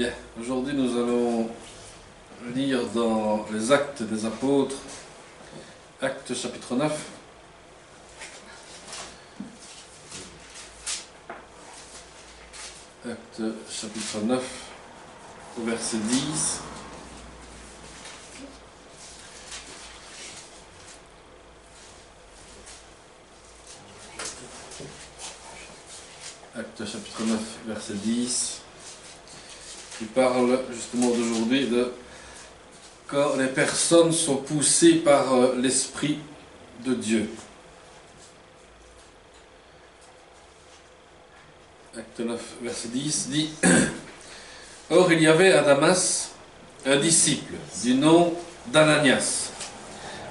Bien, aujourd'hui nous allons lire dans les Actes des Apôtres, Actes chapitre 9. Actes chapitre 9, au verset 10. Actes chapitre 9, verset 10. Il parle justement d'aujourd'hui de quand les personnes sont poussées par l'Esprit de Dieu. Acte 9, verset 10 dit « Or il y avait à Damas un disciple du nom d'Ananias.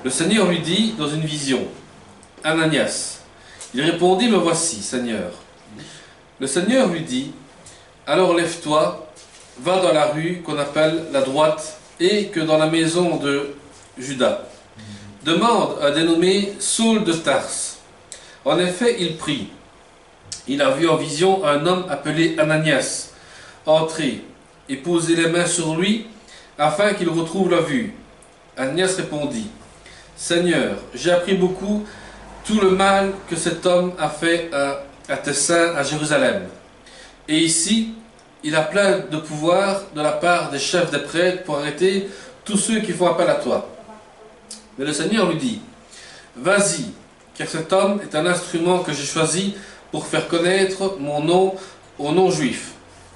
Le Seigneur lui dit dans une vision, « Ananias. Il répondit, « Me voici, Seigneur. » Le Seigneur lui dit, « Alors lève-toi, va dans la rue qu'on appelle la droite, et que dans la maison de Judas. Demande à dénommer Saul de Tarse. En effet, il prie. Il a vu en vision un homme appelé Ananias entrer et poser les mains sur lui afin qu'il retrouve la vue. Ananias répondit, « Seigneur, j'ai appris beaucoup tout le mal que cet homme a fait à tes saints à Jérusalem. Et ici, il a plein de pouvoir de la part des chefs des prêtres pour arrêter tous ceux qui font appel à toi. » Mais le Seigneur lui dit, « Vas-y, car cet homme est un instrument que j'ai choisi pour faire connaître mon nom aux non-juifs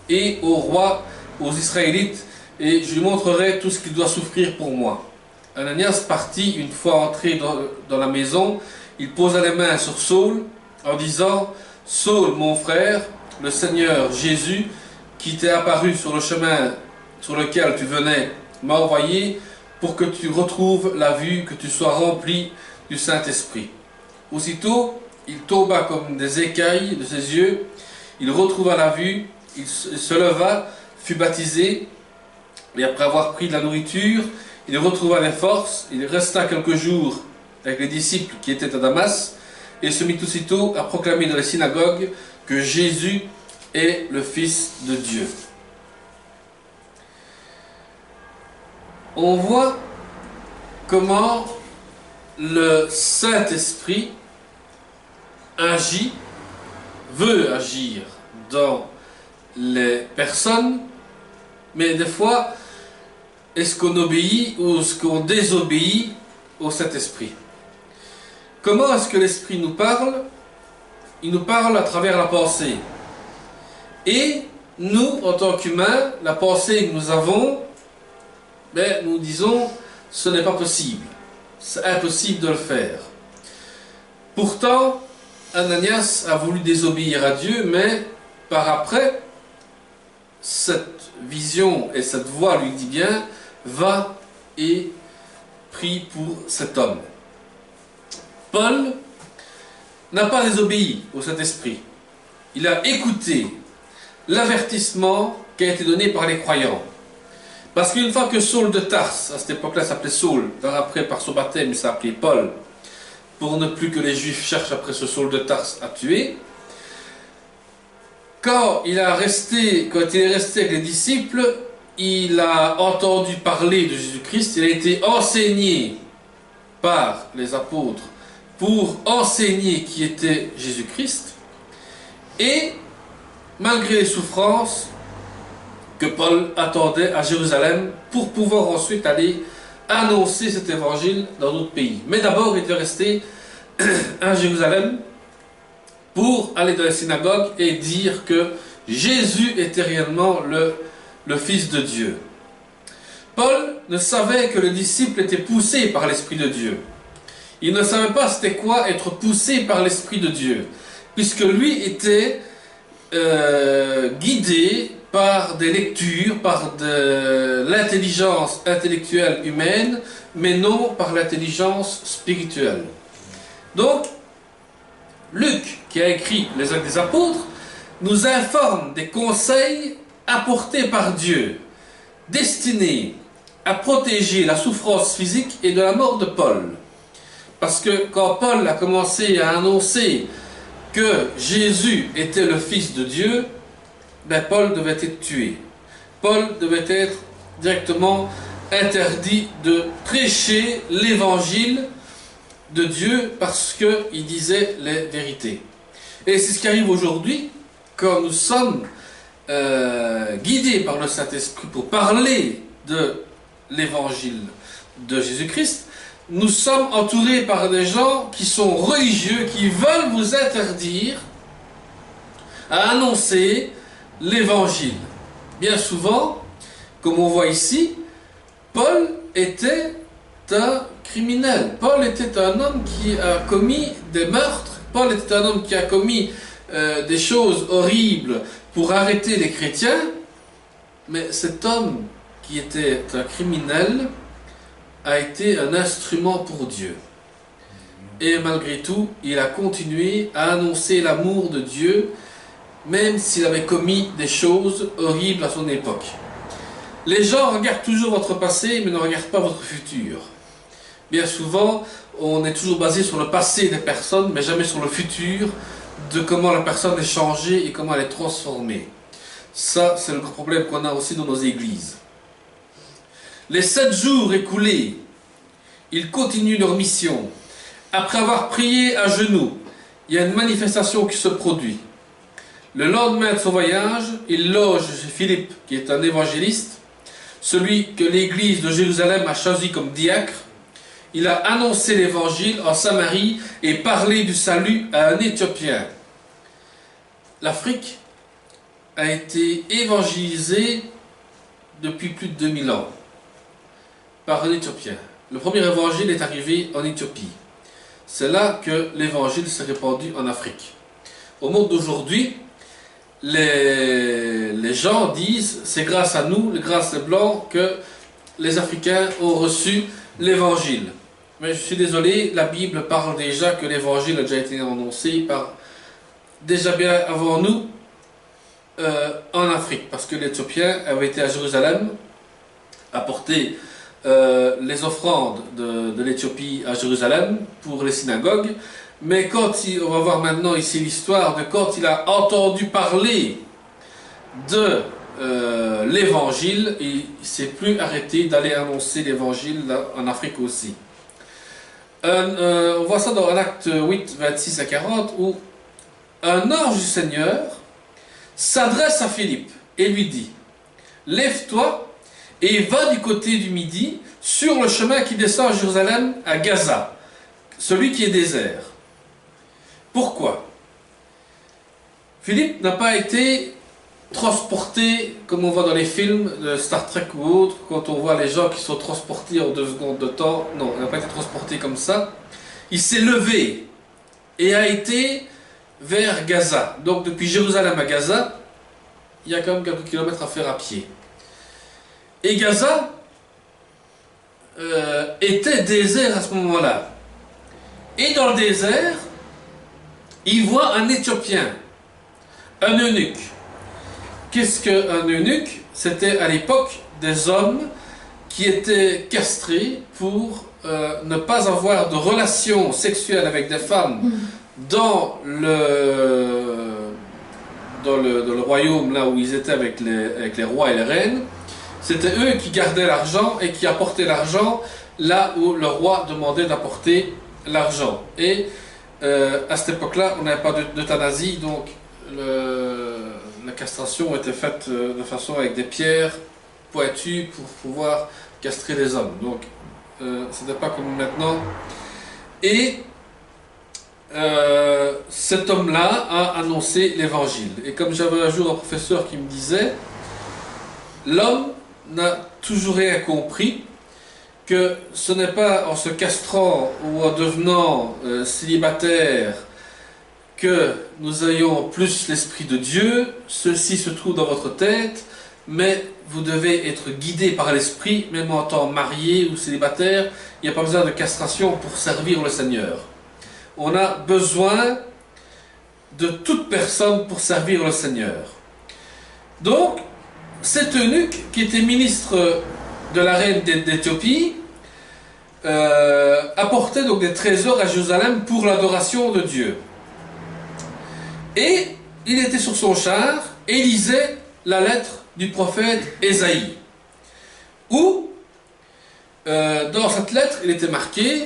et au roi, aux Israélites, et je lui montrerai tout ce qu'il doit souffrir pour moi. » Ananias partit, une fois entré dans la maison, il posa les mains sur Saul en disant, « Saul, mon frère, le Seigneur Jésus, qui t'est apparu sur le chemin sur lequel tu venais, m'a envoyé pour que tu retrouves la vue, que tu sois rempli du Saint-Esprit. » Aussitôt, il tomba comme des écailles de ses yeux, il retrouva la vue, il se leva, fut baptisé, et après avoir pris de la nourriture, il retrouva les forces, il resta quelques jours avec les disciples qui étaient à Damas, et se mit aussitôt à proclamer dans les synagogues que Jésus est le Fils de Dieu. On voit comment le Saint-Esprit veut agir dans les personnes, mais des fois, est-ce qu'on obéit ou est-ce qu'on désobéit au Saint-Esprit? Comment est-ce que l'Esprit nous parle? Il nous parle à travers la pensée. Et nous, en tant qu'humains, la pensée que nous avons, nous disons, ce n'est pas possible. C'est impossible de le faire. Pourtant, Ananias a voulu désobéir à Dieu, mais par après, cette vision et cette voix lui dit bien, va et prie pour cet homme. Paul n'a pas désobéi au Saint-Esprit. Il a écouté l'avertissement qui a été donné par les croyants. Parce qu'une fois que Saul de Tarse, à cette époque-là s'appelait Saul, après par son baptême il s'appelait Paul, pour ne plus que les Juifs cherchent après ce Saul de Tarse à tuer, quand il est resté avec les disciples, il a entendu parler de Jésus-Christ, il a été enseigné par les apôtres pour enseigner qui était Jésus-Christ, et malgré les souffrances que Paul attendait à Jérusalem pour pouvoir ensuite aller annoncer cet évangile dans d'autres pays. Mais d'abord, il était resté à Jérusalem pour aller dans les synagogues et dire que Jésus était réellement le Fils de Dieu. Paul ne savait que le disciple était poussé par l'Esprit de Dieu. Il ne savait pas c'était quoi être poussé par l'Esprit de Dieu, puisque lui était guidé par des lectures, par de l'intelligence intellectuelle humaine, mais non par l'intelligence spirituelle. Donc, Luc, qui a écrit les Actes des Apôtres, nous informe des conseils apportés par Dieu, destinés à protéger la souffrance physique et de la mort de Paul. Parce que quand Paul a commencé à annoncer que Jésus était le Fils de Dieu, Paul devait être tué. Paul devait être directement interdit de prêcher l'évangile de Dieu parce qu'il disait les vérités. Et c'est ce qui arrive aujourd'hui quand nous sommes guidés par le Saint-Esprit pour parler de l'évangile de Jésus-Christ. Nous sommes entourés par des gens qui sont religieux, qui veulent vous interdire à annoncer l'évangile. Bien souvent, comme on voit ici, Paul était un criminel. Paul était un homme qui a commis des meurtres. Paul était un homme qui a commis des choses horribles pour arrêter les chrétiens. Mais cet homme qui était un criminel a été un instrument pour Dieu. Et malgré tout, il a continué à annoncer l'amour de Dieu, même s'il avait commis des choses horribles à son époque. Les gens regardent toujours votre passé, mais ne regardent pas votre futur. Bien souvent, on est toujours basé sur le passé des personnes, mais jamais sur le futur, de comment la personne est changée et comment elle est transformée. Ça, c'est le gros problème qu'on a aussi dans nos églises. Les 7 jours écoulés, ils continuent leur mission. Après avoir prié à genoux, il y a une manifestation qui se produit. Le lendemain de son voyage, il loge chez Philippe, qui est un évangéliste, celui que l'église de Jérusalem a choisi comme diacre. Il a annoncé l'évangile en Samarie et parlé du salut à un Éthiopien. L'Afrique a été évangélisée depuis plus de 2000 ans par un Éthiopien. Le premier évangile est arrivé en Éthiopie. C'est là que l'évangile s'est répandu en Afrique. Au monde d'aujourd'hui, les gens disent c'est grâce à nous, grâce aux Blancs, que les Africains ont reçu l'évangile. Mais je suis désolé, la Bible parle déjà que l'évangile a déjà été annoncé par déjà bien avant nous en Afrique, parce que les Éthiopiens avaient été à Jérusalem apporter les offrandes de l'Éthiopie à Jérusalem pour les synagogues. Mais on va voir maintenant ici l'histoire de quand il a entendu parler de l'évangile, il ne s'est plus arrêté d'aller annoncer l'évangile en Afrique aussi. On voit ça dans Acte 8, 26 à 40, où un ange du Seigneur s'adresse à Philippe et lui dit « Lève-toi et va du côté du Midi sur le chemin qui descend à Jérusalem, à Gaza, celui qui est désert. » Pourquoi? Philippe n'a pas été transporté, comme on voit dans les films de Star Trek ou autres, quand on voit les gens qui sont transportés en 2 secondes de temps. Non, il n'a pas été transporté comme ça. Il s'est levé et a été vers Gaza. Donc depuis Jérusalem à Gaza, il y a quand même quelques kilomètres à faire à pied. Et Gaza était désert à ce moment-là. Et dans le désert, il voit un Éthiopien, un eunuque. Qu'est-ce qu'un eunuque? C'était à l'époque des hommes qui étaient castrés pour ne pas avoir de relations sexuelles avec des femmes dans le royaume là où ils étaient avec les rois et les reines. C'était eux qui gardaient l'argent et qui apportaient l'argent là où le roi demandait d'apporter l'argent. Et à cette époque-là, on n'avait pas d'euthanasie, donc la castration était faite de façon avec des pierres pointues pour pouvoir castrer les hommes. Donc, ce n'était pas comme maintenant. Et cet homme-là a annoncé l'évangile. Et comme j'avais un jour un professeur qui me disait, l'homme n'a toujours rien compris, que ce n'est pas en se castrant ou en devenant célibataire que nous ayons plus l'Esprit de Dieu. Ceci se trouve dans votre tête, mais vous devez être guidé par l'Esprit, même en tant marié ou célibataire. Il n'y a pas besoin de castration pour servir le Seigneur. On a besoin de toute personne pour servir le Seigneur. Donc, cet eunuque qui était ministre de la reine d'Éthiopie apportait donc des trésors à Jérusalem pour l'adoration de Dieu. Et il était sur son char et lisait la lettre du prophète Ésaïe, où, dans cette lettre, il était marqué,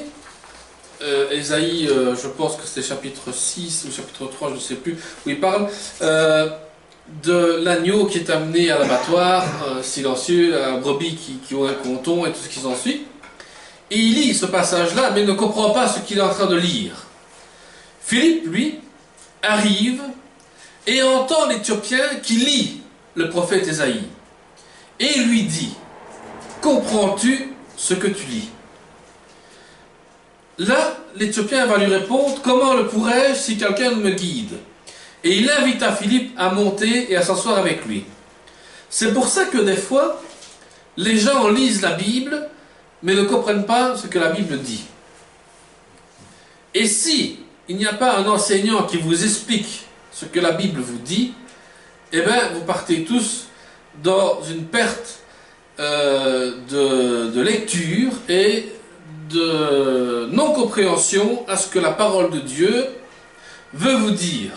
Ésaïe, je pense que c'était chapitre 6 ou chapitre 3, je ne sais plus, où il parle de l'agneau qui est amené à l'abattoir, silencieux, la brebis qui ont un canton et tout ce qui s'ensuit. Et il lit ce passage-là, mais il ne comprend pas ce qu'il est en train de lire. Philippe, lui, arrive et entend l'Éthiopien qui lit le prophète Ésaïe. Et il lui dit, « Comprends-tu ce que tu lis ?» Là, l'Éthiopien va lui répondre, « Comment le pourrais-je si quelqu'un me guide ?» Et il invita Philippe à monter et à s'asseoir avec lui. C'est pour ça que des fois, les gens lisent la Bible, mais ne comprennent pas ce que la Bible dit. Et si il n'y a pas un enseignant qui vous explique ce que la Bible vous dit, eh bien, vous partez tous dans une perte de lecture et de non-compréhension à ce que la parole de Dieu veut vous dire.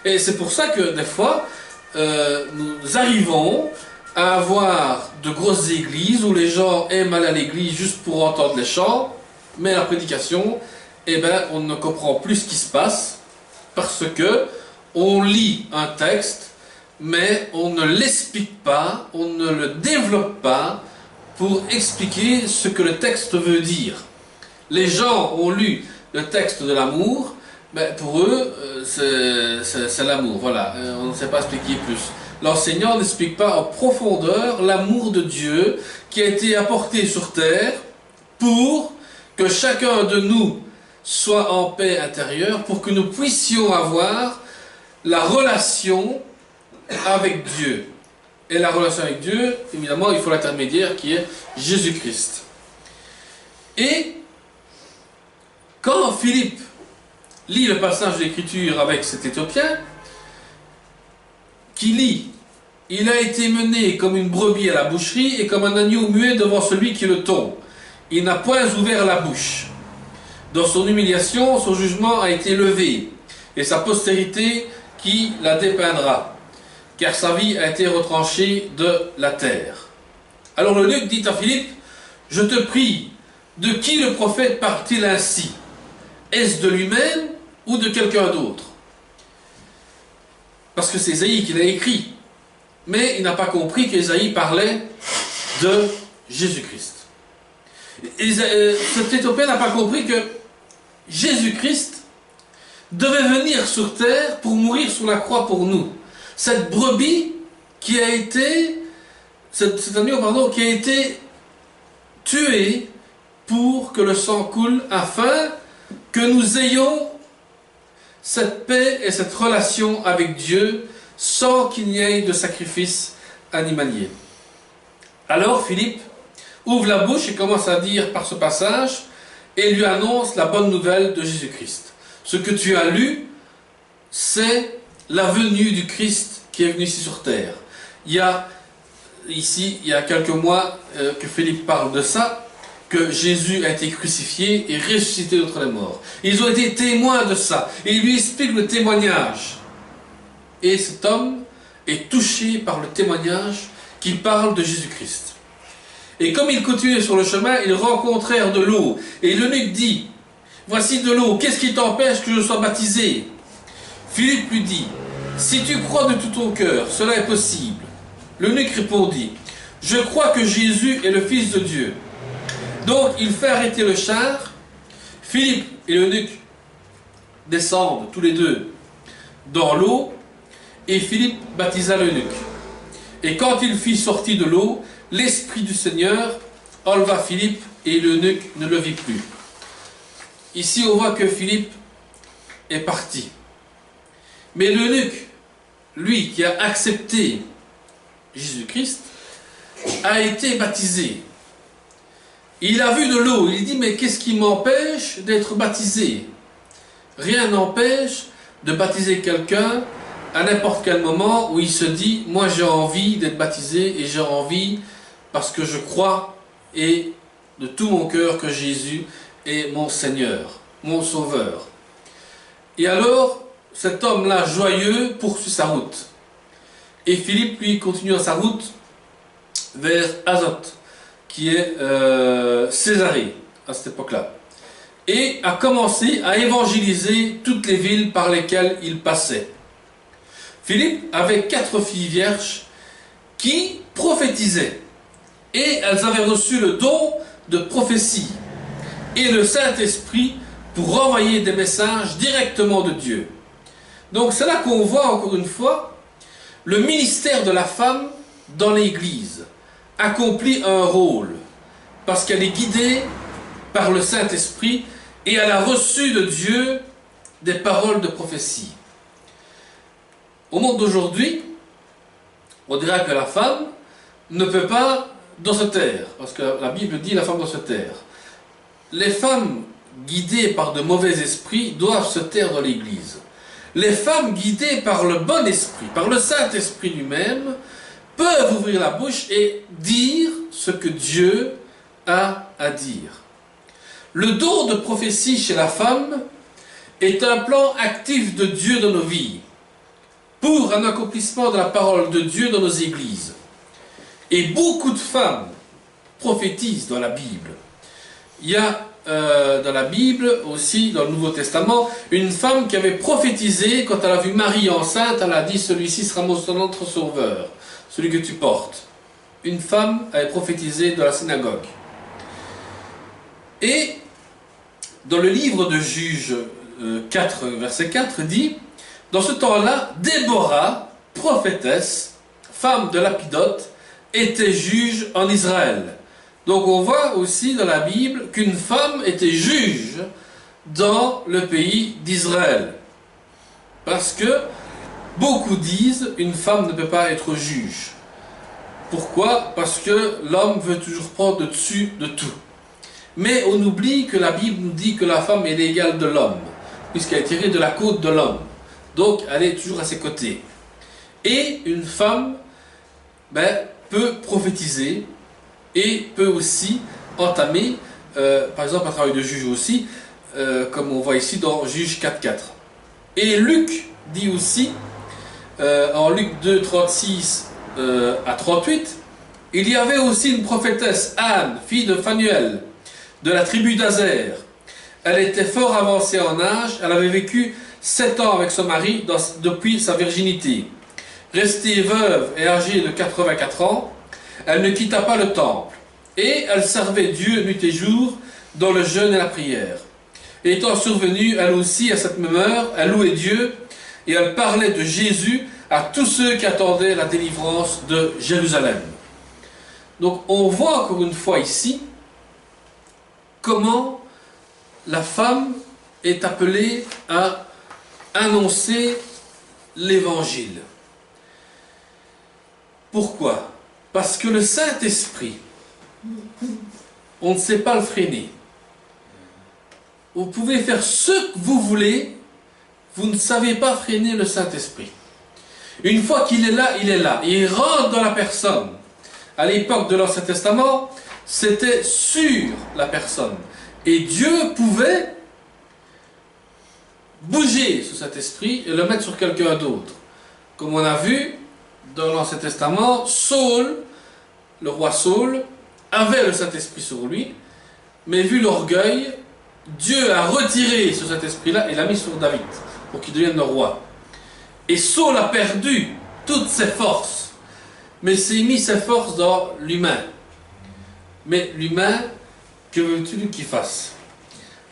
Et c'est pour ça que des fois, nous arrivons à avoir de grosses églises où les gens aiment aller à l'église juste pour entendre les chants, mais la prédication, eh bien, on ne comprend plus ce qui se passe parce que on lit un texte, mais on ne l'explique pas, on ne le développe pas pour expliquer ce que le texte veut dire. Les gens ont lu le texte de l'amour, ben pour eux, c'est l'amour, voilà, on ne sait pas expliquer plus. L'enseignant n'explique pas en profondeur l'amour de Dieu qui a été apporté sur terre pour que chacun de nous soit en paix intérieure, pour que nous puissions avoir la relation avec Dieu. Et la relation avec Dieu, évidemment, il faut l'intermédiaire qui est Jésus-Christ. Et quand Philippe lit le passage de l'Écriture avec cet Éthiopien, qui lit, il a été mené comme une brebis à la boucherie et comme un agneau muet devant celui qui le tombe. Il n'a point ouvert la bouche. Dans son humiliation, son jugement a été levé, et sa postérité qui la dépeindra, car sa vie a été retranchée de la terre. Alors l'eunuque dit à Philippe, « Je te prie, de qui le prophète parle-t-il ainsi? Est-ce de lui-même ou de quelqu'un d'autre ?» Parce que c'est Ésaïe qui l'a écrit. Mais il n'a pas compris qu'Ésaïe parlait de Jésus-Christ. Cet Éthiopien n'a pas compris que Jésus-Christ devait venir sur terre pour mourir sur la croix pour nous. Cette brebis qui a été, cet agneau, pardon, qui a été tué pour que le sang coule, afin que nous ayons cette paix et cette relation avec Dieu sans qu'il n'y ait de sacrifice animalier. Alors Philippe ouvre la bouche et commence à dire par ce passage et lui annonce la bonne nouvelle de Jésus-Christ. Ce que tu as lu, c'est la venue du Christ qui est venu ici sur terre. Il y a quelques mois que Philippe parle de ça, que Jésus a été crucifié et ressuscité d'entre les morts. Ils ont été témoins de ça. Et il lui explique le témoignage. Et cet homme est touché par le témoignage qui parle de Jésus-Christ. Et comme ils continuaient sur le chemin, ils rencontrèrent de l'eau. Et l'eunuque dit, « Voici de l'eau, qu'est-ce qui t'empêche que je sois baptisé ?» Philippe lui dit, « Si tu crois de tout ton cœur, cela est possible. » L'eunuque répondit, « Je crois que Jésus est le Fils de Dieu. » Donc il fait arrêter le char. Philippe et l'eunuque descendent tous les deux dans l'eau, et Philippe baptisa l'eunuque. Et quand il fut sorti de l'eau, l'Esprit du Seigneur enleva Philippe, et l'eunuque ne le vit plus. Ici on voit que Philippe est parti. Mais l'eunuque, lui qui a accepté Jésus-Christ, a été baptisé. Il a vu de l'eau, il dit, mais qu'est-ce qui m'empêche d'être baptisé? Rien n'empêche de baptiser quelqu'un à n'importe quel moment où il se dit, moi j'ai envie d'être baptisé et j'ai envie, parce que je crois et de tout mon cœur que Jésus est mon Seigneur, mon Sauveur. Et alors, cet homme-là, joyeux, poursuit sa route. Et Philippe, lui, continue sa route vers Azote, qui est Césarée à cette époque-là, et a commencé à évangéliser toutes les villes par lesquelles il passait. Philippe avait 4 filles vierges qui prophétisaient, et elles avaient reçu le don de prophétie et le Saint-Esprit pour envoyer des messages directement de Dieu. Donc c'est là qu'on voit encore une fois le ministère de la femme dans l'Église accomplit un rôle, parce qu'elle est guidée par le Saint-Esprit et elle a reçu de Dieu des paroles de prophétie. Au monde d'aujourd'hui, on dirait que la femme ne peut pas se taire, parce que la Bible dit la femme doit se taire. Les femmes guidées par de mauvais esprits doivent se taire dans l'Église. Les femmes guidées par le bon esprit, par le Saint-Esprit lui-même, peuvent ouvrir la bouche et dire ce que Dieu a à dire. Le don de prophétie chez la femme est un plan actif de Dieu dans nos vies, pour un accomplissement de la parole de Dieu dans nos églises. Et beaucoup de femmes prophétisent dans la Bible. Il y a dans la Bible, aussi dans le Nouveau Testament, une femme qui avait prophétisé quand elle a vu Marie enceinte. Elle a dit: celui-ci sera notre sauveur, celui que tu portes. Une femme avait prophétisé dans la synagogue. Et dans le livre de Juges 4, verset 4, dit: dans ce temps-là, Déborah, prophétesse, femme de Lapidote, était juge en Israël. Donc on voit aussi dans la Bible qu'une femme était juge dans le pays d'Israël. Parce que beaucoup disent une femme ne peut pas être juge. Pourquoi? Parce que l'homme veut toujours prendre le dessus de tout. Mais on oublie que la Bible nous dit que la femme est l'égale de l'homme, puisqu'elle est tirée de la côte de l'homme. Donc elle est toujours à ses côtés. Et une femme peut prophétiser et peut aussi entamer, par exemple, un travail de juge aussi, comme on voit ici dans Juge 4.4. Et Luc dit aussi, en Luc 2, 36 à 38, il y avait aussi une prophétesse, Anne, fille de Phanuel, de la tribu d'Azer. Elle était fort avancée en âge, elle avait vécu 7 ans avec son mari depuis sa virginité. Restée veuve et âgée de 84 ans, elle ne quitta pas le temple, et elle servait Dieu nuit et jour dans le jeûne et la prière. Et étant survenue, elle aussi, à cette même heure, elle louait Dieu, et elle parlait de Jésus à tous ceux qui attendaient la délivrance de Jérusalem. Donc on voit encore une fois ici comment la femme est appelée à annoncer l'évangile. Pourquoi? Parce que le Saint-Esprit, on ne sait pas le freiner. Vous pouvez faire ce que vous voulez, vous ne savez pas freiner le Saint-Esprit. Une fois qu'il est là, il est là. Et il rentre dans la personne. À l'époque de l'Ancien Testament, c'était sur la personne. Et Dieu pouvait bouger sur cet esprit et le mettre sur quelqu'un d'autre. Comme on a vu dans l'Ancien Testament, Saul, le roi Saul, avait le Saint-Esprit sur lui, mais vu l'orgueil, Dieu a retiré sur cet esprit-là et l'a mis sur David, pour qu'il devienne le roi. Et Saul a perdu toutes ses forces, mais s'est mis ses forces dans l'humain. Mais l'humain, que veux-tu qu'il fasse?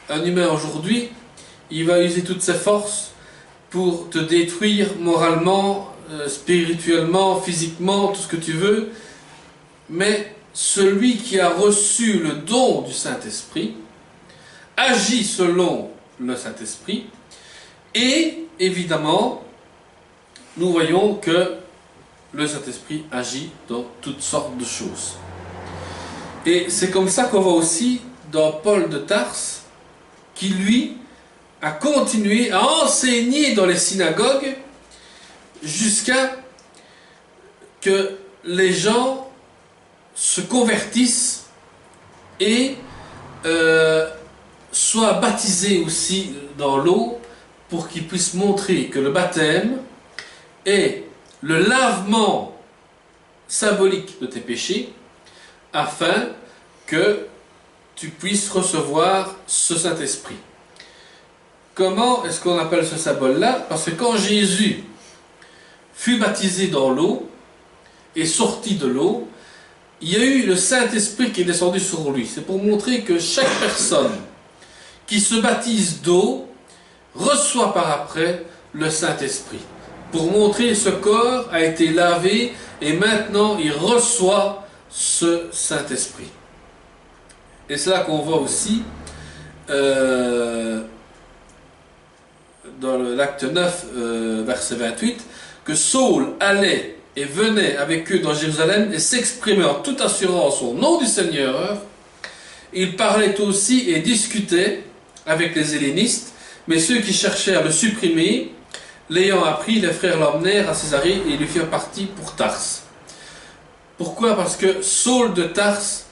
Un humain aujourd'hui, il va user toutes ses forces pour te détruire moralement, spirituellement, physiquement, tout ce que tu veux. Mais celui qui a reçu le don du Saint-Esprit agit selon le Saint-Esprit, et évidemment, nous voyons que le Saint-Esprit agit dans toutes sortes de choses. Et c'est comme ça qu'on voit aussi dans Paul de Tarse, qui lui a continué à enseigner dans les synagogues jusqu'à que les gens se convertissent et soient baptisés aussi dans l'eau, pour qu'ils puissent montrer que le baptême est le lavement symbolique de tes péchés, afin que tu puisses recevoir ce Saint-Esprit. Comment est-ce qu'on appelle ce symbole-là? Parce que quand Jésus fut baptisé dans l'eau et sorti de l'eau, il y a eu le Saint-Esprit qui est descendu sur lui. C'est pour montrer que chaque personne qui se baptise d'eau reçoit par après le Saint-Esprit. Pour montrer que ce corps a été lavé et maintenant il reçoit ce Saint-Esprit. Et c'est là qu'on voit aussi dans l'acte 9, verset 28, que Saul allait et venait avec eux dans Jérusalem et s'exprimait en toute assurance au nom du Seigneur. Il parlait aussi et discutait avec les hellénistes, mais ceux qui cherchaient à le supprimer, l'ayant appris, les frères l'emmenèrent à Césarée et lui firent partie pour Tarse. Pourquoi? Parce que Saul de Tarse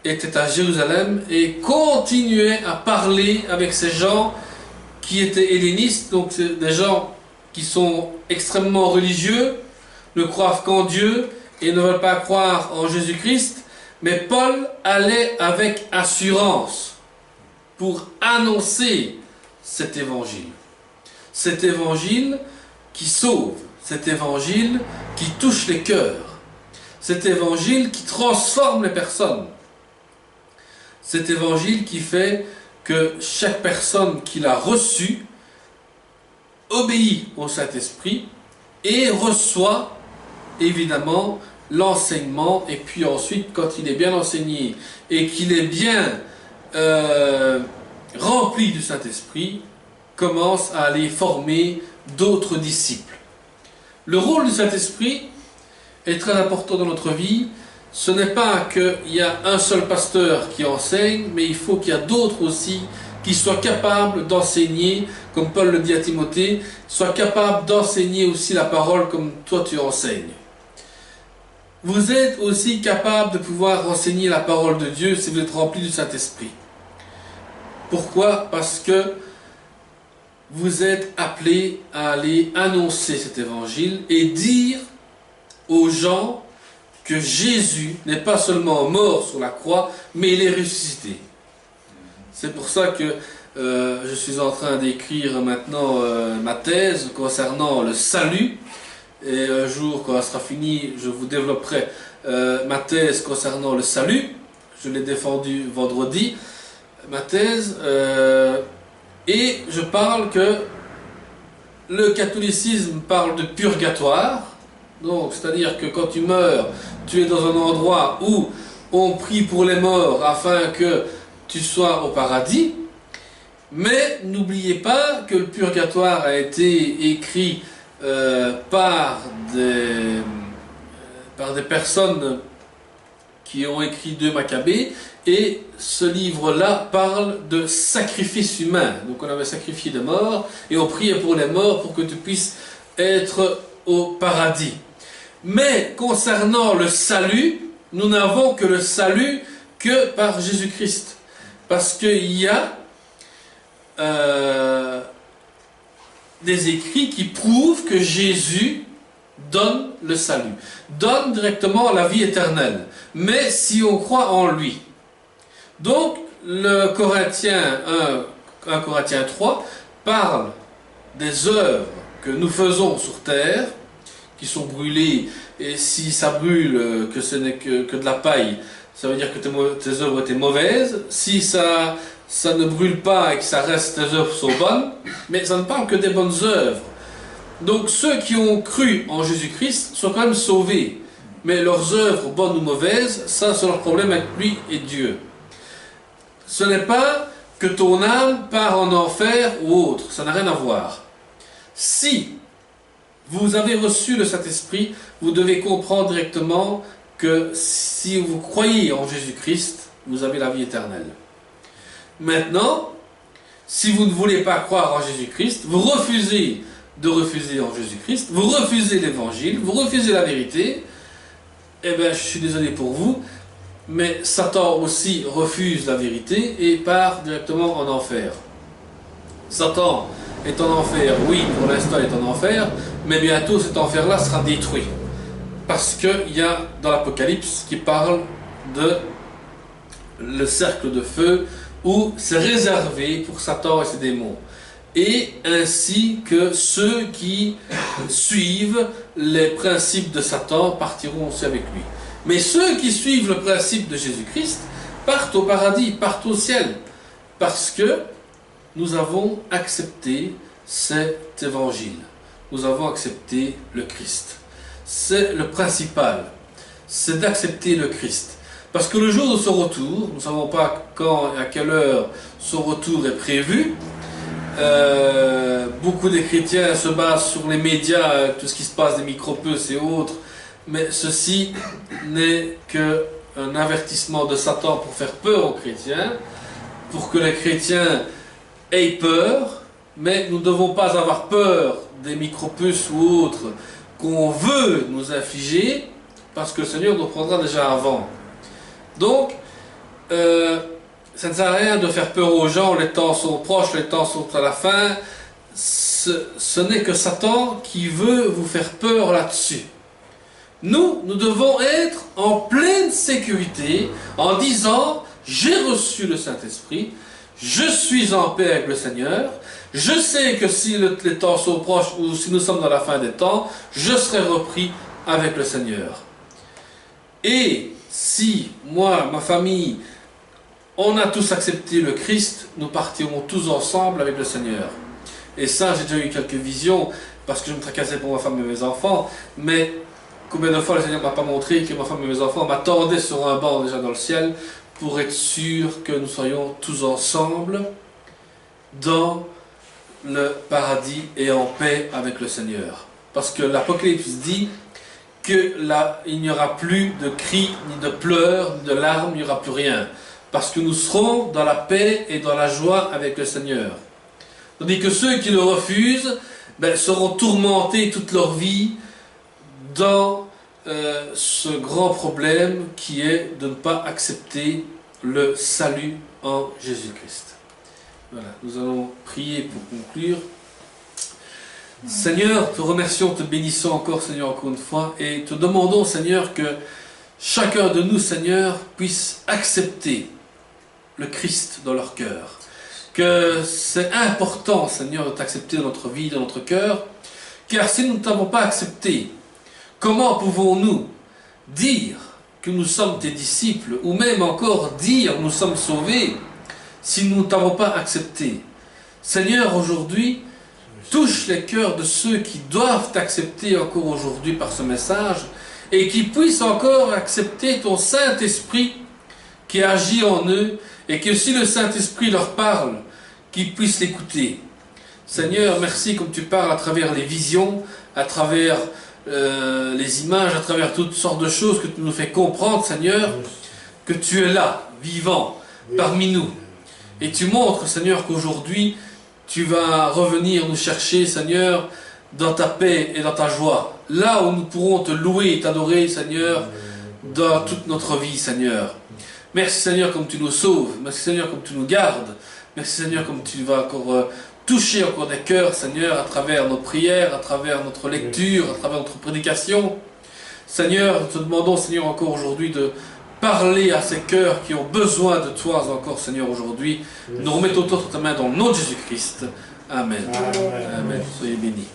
était à Jérusalem et continuait à parler avec ces gens qui étaient hellénistes, donc c'est des gens qui sont extrêmement religieux, ne croient qu'en Dieu et ne veulent pas croire en Jésus-Christ, mais Paul allait avec assurance pour annoncer cet évangile. Cet évangile qui sauve, cet évangile qui touche les cœurs, cet évangile qui transforme les personnes, cet évangile qui fait que chaque personne qui l'a reçu obéit au Saint-Esprit et reçoit évidemment l'enseignement, et puis ensuite quand il est bien enseigné et qu'il est bien rempli du Saint-Esprit, commence à aller former d'autres disciples. Le rôle du Saint-Esprit est très important dans notre vie. Ce n'est pas qu'il y a un seul pasteur qui enseigne, mais il faut qu'il y a d'autres aussi qui soient capables d'enseigner, comme Paul le dit à Timothée, soient capables d'enseigner aussi la parole comme toi tu enseignes. Vous êtes aussi capable de pouvoir enseigner la parole de Dieu si vous êtes rempli du Saint-Esprit. Pourquoi? Parce que vous êtes appelés à aller annoncer cet évangile et dire aux gens que Jésus n'est pas seulement mort sur la croix, mais il est ressuscité. C'est pour ça que je suis en train d'écrire maintenant ma thèse concernant le salut. Et un jour, quand elle sera finie, je vous développerai ma thèse concernant le salut. Je l'ai défendue vendredi, ma thèse. Et je parle que le catholicisme parle de purgatoire. Donc, c'est-à-dire que quand tu meurs, tu es dans un endroit où on prie pour les morts afin que tu sois au paradis. Mais n'oubliez pas que le purgatoire a été écrit par des personnes qui ont écrit 2 Maccabées, et ce livre-là parle de sacrifice humain. Donc on avait sacrifié des morts et on priait pour les morts pour que tu puisses être au paradis. Mais concernant le salut, nous n'avons que le salut que par Jésus-Christ. Parce qu'il y a des écrits qui prouvent que Jésus donne le salut, donne directement la vie éternelle, mais si on croit en lui. Donc, le Corinthiens 1 Corinthiens 3 parle des œuvres que nous faisons sur terre, qui sont brûlées, et si ça brûle, que ce n'est que de la paille, ça veut dire que tes œuvres étaient mauvaises. Si ça ne brûle pas et que ça reste, tes œuvres sont bonnes, mais ça ne parle que des bonnes œuvres. Donc ceux qui ont cru en Jésus-Christ sont quand même sauvés, mais leurs œuvres, bonnes ou mauvaises, ça c'est leur problème avec lui et Dieu. Ce n'est pas que ton âme part en enfer ou autre, ça n'a rien à voir. Si vous avez reçu le Saint-Esprit, vous devez comprendre directement que si vous croyez en Jésus-Christ, vous avez la vie éternelle. Maintenant, si vous ne voulez pas croire en Jésus-Christ, vous refusez de refuser en Jésus-Christ, vous refusez l'évangile, vous refusez la vérité, eh bien je suis désolé pour vous, mais Satan aussi refuse la vérité et part directement en enfer. Satan est en enfer. Oui, pour l'instant, il est en enfer, mais bientôt, cet enfer-là sera détruit. Parce qu'il y a dans l'Apocalypse qui parle de le cercle de feu où c'est réservé pour Satan et ses démons. Et ainsi que ceux qui suivent les principes de Satan partiront aussi avec lui. Mais ceux qui suivent le principe de Jésus-Christ partent au paradis, partent au ciel, parce que nous avons accepté cet évangile. Nous avons accepté le Christ. C'est le principal, c'est d'accepter le Christ. Parce que le jour de son retour, nous ne savons pas quand et à quelle heure son retour est prévu. Beaucoup de chrétiens se basent sur les médias, tout ce qui se passe des micropuces et autres, mais ceci n'est qu'un avertissement de Satan pour faire peur aux chrétiens, pour que les chrétiens aient peur, mais nous ne devons pas avoir peur des micropuces ou autres qu'on veut nous infliger, parce que le Seigneur nous prendra déjà avant. Donc, ça ne sert à rien de faire peur aux gens, les temps sont proches, les temps sont à la fin. Ce n'est que Satan qui veut vous faire peur là-dessus. Nous devons être en pleine sécurité en disant « J'ai reçu le Saint-Esprit, je suis en paix avec le Seigneur, je sais que si les temps sont proches ou si nous sommes dans la fin des temps, je serai repris avec le Seigneur. » Et si moi, ma famille, on a tous accepté le Christ, nous partirons tous ensemble avec le Seigneur. Et ça, j'ai déjà eu quelques visions, parce que je me tracassais pour ma femme et mes enfants, mais combien de fois le Seigneur ne m'a pas montré que ma femme et mes enfants m'attendaient sur un banc déjà dans le ciel, pour être sûr que nous soyons tous ensemble dans le paradis et en paix avec le Seigneur. Parce que l'Apocalypse dit que là, il n'y aura plus de cris, ni de pleurs, ni de larmes, il n'y aura plus rien. Parce que nous serons dans la paix et dans la joie avec le Seigneur. Tandis que ceux qui le refusent seront tourmentés toute leur vie dans ce grand problème qui est de ne pas accepter le salut en Jésus-Christ. Voilà, nous allons prier pour conclure. Seigneur, te remercions, te bénissons encore, Seigneur, encore une fois, et te demandons, Seigneur, que chacun de nous, Seigneur, puisse accepter le Christ dans leur cœur. Que c'est important, Seigneur, de t'accepter dans notre vie, dans notre cœur, car si nous ne t'avons pas accepté, comment pouvons-nous dire que nous sommes tes disciples, ou même encore dire nous sommes sauvés, si nous ne t'avons pas accepté? Seigneur, aujourd'hui, touche les cœurs de ceux qui doivent t'accepter encore aujourd'hui par ce message, et qui puissent encore accepter ton Saint-Esprit qui agit en eux, et que si le Saint-Esprit leur parle, qu'ils puissent l'écouter. Seigneur, merci comme tu parles à travers les visions, à travers les images, à travers toutes sortes de choses que tu nous fais comprendre, Seigneur, que tu es là, vivant, parmi nous. Et tu montres, Seigneur, qu'aujourd'hui, tu vas revenir nous chercher, Seigneur, dans ta paix et dans ta joie. Là où nous pourrons te louer et t'adorer, Seigneur, dans toute notre vie, Seigneur. Merci, Seigneur, comme tu nous sauves. Merci, Seigneur, comme tu nous gardes. Merci, Seigneur, comme tu vas encore toucher encore des cœurs, Seigneur, à travers nos prières, à travers notre lecture, à travers notre prédication. Seigneur, nous te demandons, Seigneur, encore aujourd'hui de parler à ces cœurs qui ont besoin de toi encore, Seigneur, aujourd'hui. Nous remettons toute ta main dans le nom de Jésus-Christ. Amen. Amen. Soyez bénis.